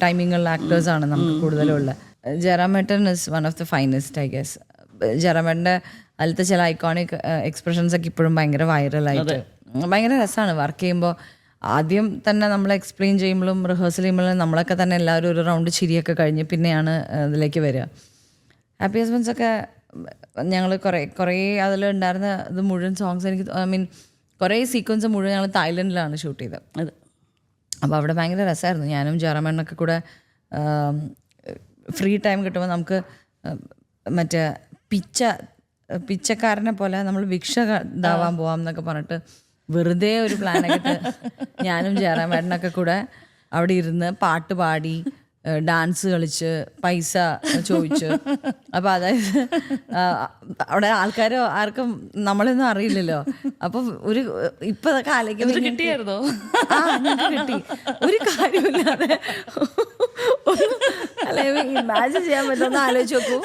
ടൈമിങ്ങുള്ള ആക്ടേഴ്സാണ് നമുക്ക് കൂടുതലുള്ള. ജയറാമേട്ടൻ is one of the finest I guess. ജയറാമേട്ടൻ്റെ അതിലത്തെ ചില ഐക്കോണിക് എക്സ്പ്രഷൻസ് ഒക്കെ ഇപ്പോഴും ഭയങ്കര വൈറലായിട്ട് ഭയങ്കര രസമാണ് വർക്ക് ചെയ്യുമ്പോൾ. ആദ്യം തന്നെ നമ്മൾ എക്സ്പ്ലെയിൻ ചെയ്യുമ്പോഴും റിഹേഴ്സൽ ചെയ്യുമ്പോഴും നമ്മളൊക്കെ തന്നെ എല്ലാവരും ഒരു റൗണ്ട് ചിരിയൊക്കെ കഴിഞ്ഞ് പിന്നെയാണ് ഇതിലേക്ക് വരിക. ഹാപ്പി ഹസ്ബൻഡ്സൊക്കെ ഞങ്ങൾ കുറേ അതിലുണ്ടായിരുന്ന ഇത് മുഴുവൻ സോങ്സ് എനിക്ക് കുറേ സീക്വൻസ് മുഴുവൻ ഞങ്ങൾ തായ്ലൻഡിലാണ് ഷൂട്ട് ചെയ്തത്. അതെ. അപ്പോൾ അവിടെ ഭയങ്കര രസമായിരുന്നു. ഞാനും ജയറാമേട്ടനൊക്കെ കൂടെ ഫ്രീ ടൈം കിട്ടുമ്പോൾ നമുക്ക് മറ്റേ പിച്ചക്കാരനെ പോലെ നമ്മൾ ഭിക്ഷ ഇതാവാൻ പോവാം എന്നൊക്കെ പറഞ്ഞിട്ട് വെറുതെ ഒരു പ്ലാനൊക്കെ ഞാനും ജയറാമേട്ടനൊക്കെ കൂടെ അവിടെ ഇരുന്ന് പാട്ട് പാടി ഡാൻസ് കളിച്ച് പൈസ ചോദിച്ച്. അപ്പോൾ അതായത് അവിടെ ആൾക്കാരോ ആർക്കും നമ്മളൊന്നും അറിയില്ലല്ലോ. അപ്പോൾ ഇപ്പൊ അതൊക്കെ ആലോചിക്കുമ്പോൾ കിട്ടിയായിരുന്നോ? കിട്ടി. ഒരു കാര്യമില്ലാതെ അല്ലെ ഇമാജിൻ ചെയ്യാൻ പറ്റുമെന്ന് ആലോചിച്ച് നോക്കൂ.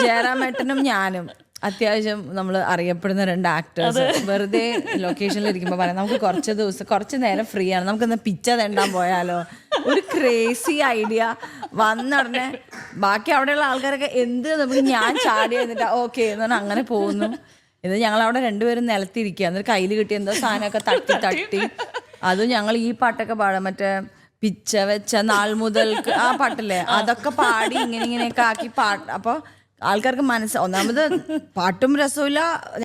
ജയറാമേട്ടനും ഞാനും അത്യാവശ്യം നമ്മൾ അറിയപ്പെടുന്ന 2 ആക്ടേഴ്സ് വെറുതെ ലൊക്കേഷനിൽ ഇരിക്കുമ്പോൾ പറയാം നമുക്ക് കുറച്ച് നേരം ഫ്രീ ആണ്, നമുക്കൊന്ന് പിച്ച തെണ്ടാൻ പോയാലോ. ഒരു ക്രേസി ഐഡിയ വന്നുടനെ ബാക്കി അവിടെയുള്ള ആൾക്കാരൊക്കെ നമുക്ക് ഞാൻ ചാടി എന്നിട്ട് ഓക്കെ എന്ന് പറഞ്ഞാൽ അങ്ങനെ പോകുന്നു. ഇത് ഞങ്ങളവിടെ 2 പേരും നിലത്തിരിക്കുക. എന്നിട്ട് കയ്യിൽ കിട്ടിയ എന്തോ സാധനമൊക്കെ തട്ടി അതും ഞങ്ങൾ ഈ പാട്ടൊക്കെ പാടാം, മറ്റേ പിച്ച വെച്ച നാൾ മുതൽ ആ പാട്ടില്ലേ, അതൊക്കെ പാടി ഇങ്ങനെയൊക്കെ ആക്കി അപ്പോൾ ആൾക്കാർക്ക് ഒന്നാമത് പാട്ടും രസമില്ല.